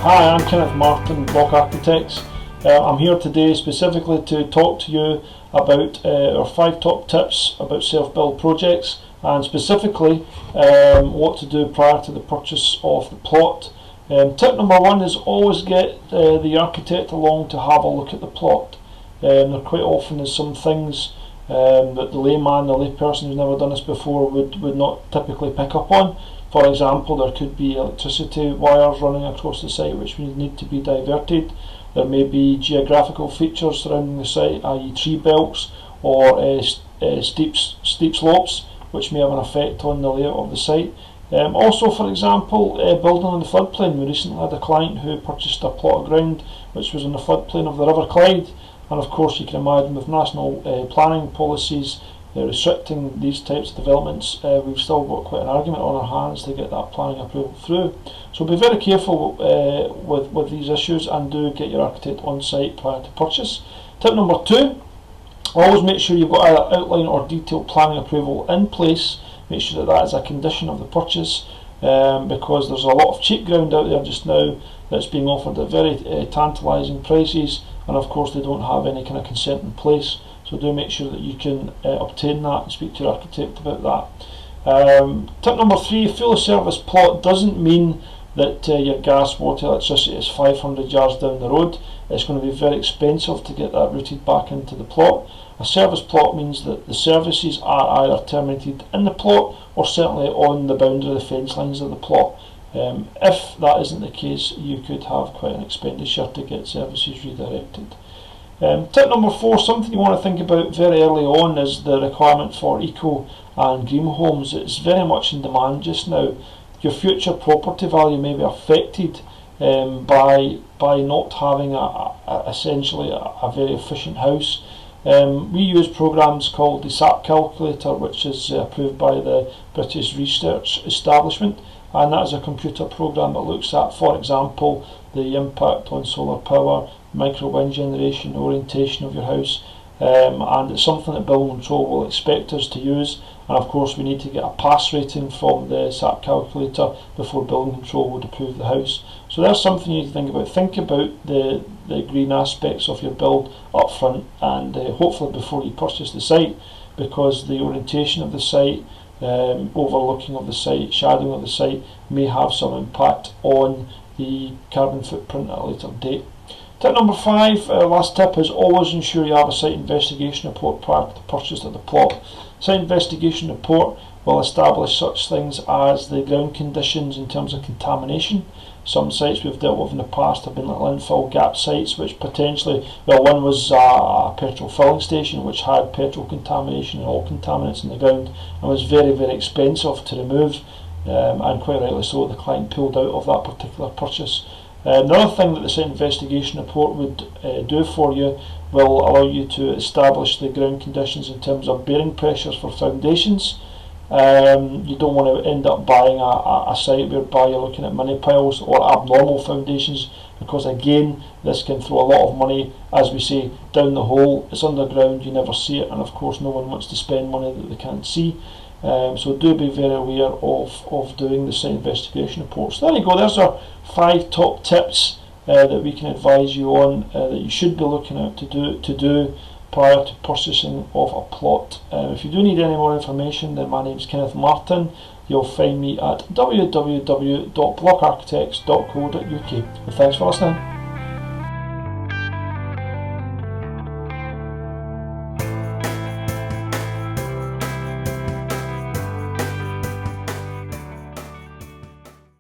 Hi, I'm Kenneth Martin, Block Architects. I'm here today specifically to talk to you about our 5 top tips about self-build projects, and specifically what to do prior to the purchase of the plot. Tip number 1 is always get the architect along to have a look at the plot. There quite often is some things that the layman, the layperson who's never done this before would not typically pick up on. For example, there could be electricity wires running across the site which need to be diverted. There may be geographical features surrounding the site, i.e. tree belts or steep slopes, which may have an effect on the layout of the site. Also, for example, building on the floodplain. We recently had a client who purchased a plot of ground which was in the floodplain of the River Clyde, and of course you can imagine with national planning policies restricting these types of developments, we've still got quite an argument on our hands to get that planning approval through. So be very careful with these issues, and do get your architect on site prior to purchase. Tip number 2, always make sure you've got either outline or detailed planning approval in place. Make sure that is a condition of the purchase, because there's a lot of cheap ground out there just now that's being offered at very tantalising prices, and of course they don't have any kind of consent in place. So do make sure that you can obtain that and speak to your architect about that. Tip number 3, fully serviced plot doesn't mean that your gas, water, electricity is 500 yards down the road. It's going to be very expensive to get that routed back into the plot. A service plot means that the services are either terminated in the plot or certainly on the boundary, the fence lines of the plot. If that isn't the case, you could have quite an expenditure to get services redirected. Tip number 4, something you want to think about very early on is the requirement for eco and green homes. It's very much in demand just now. Your future property value may be affected by not having essentially a very efficient house. We use programs called the SAP calculator, which is approved by the British Research Establishment, and that is a computer program that looks at, for example, the impact on solar power, micro wind generation, orientation of your house, and it's something that building control will expect us to use. And of course we need to get a pass rating from the SAP calculator before building control would approve the house. So there's something you need to think about. Think about the green aspects of your build up front, and hopefully before you purchase the site, because the orientation of the site, overlooking of the site, shadowing of the site may have some impact on the carbon footprint at a later date. Tip number 5, last tip, is always ensure you have a site investigation report prior to the purchase of the plot. Site investigation report will establish such things as the ground conditions in terms of contamination. Some sites we've dealt with in the past have been like landfill gap sites, which potentially, well, one was a petrol filling station which had petrol contamination and all contaminants in the ground and was very, very expensive to remove, and quite rightly so, the client pulled out of that particular purchase. Another thing that the site investigation report would do for you will allow you to establish the ground conditions in terms of bearing pressures for foundations. You don't want to end up buying a site whereby you're looking at mini piles or abnormal foundations, because again this can throw a lot of money, as we say, down the hole. It's underground, you never see it, and of course no one wants to spend money that they can't see. So do be very aware of doing the site investigation reports. There you go, there's our 5 top tips that we can advise you on, that you should be looking at to do prior to purchasing of a plot. If you do need any more information, then my name is Kenneth Martin. You'll find me at www.blockarchitects.co.uk. Thanks for listening.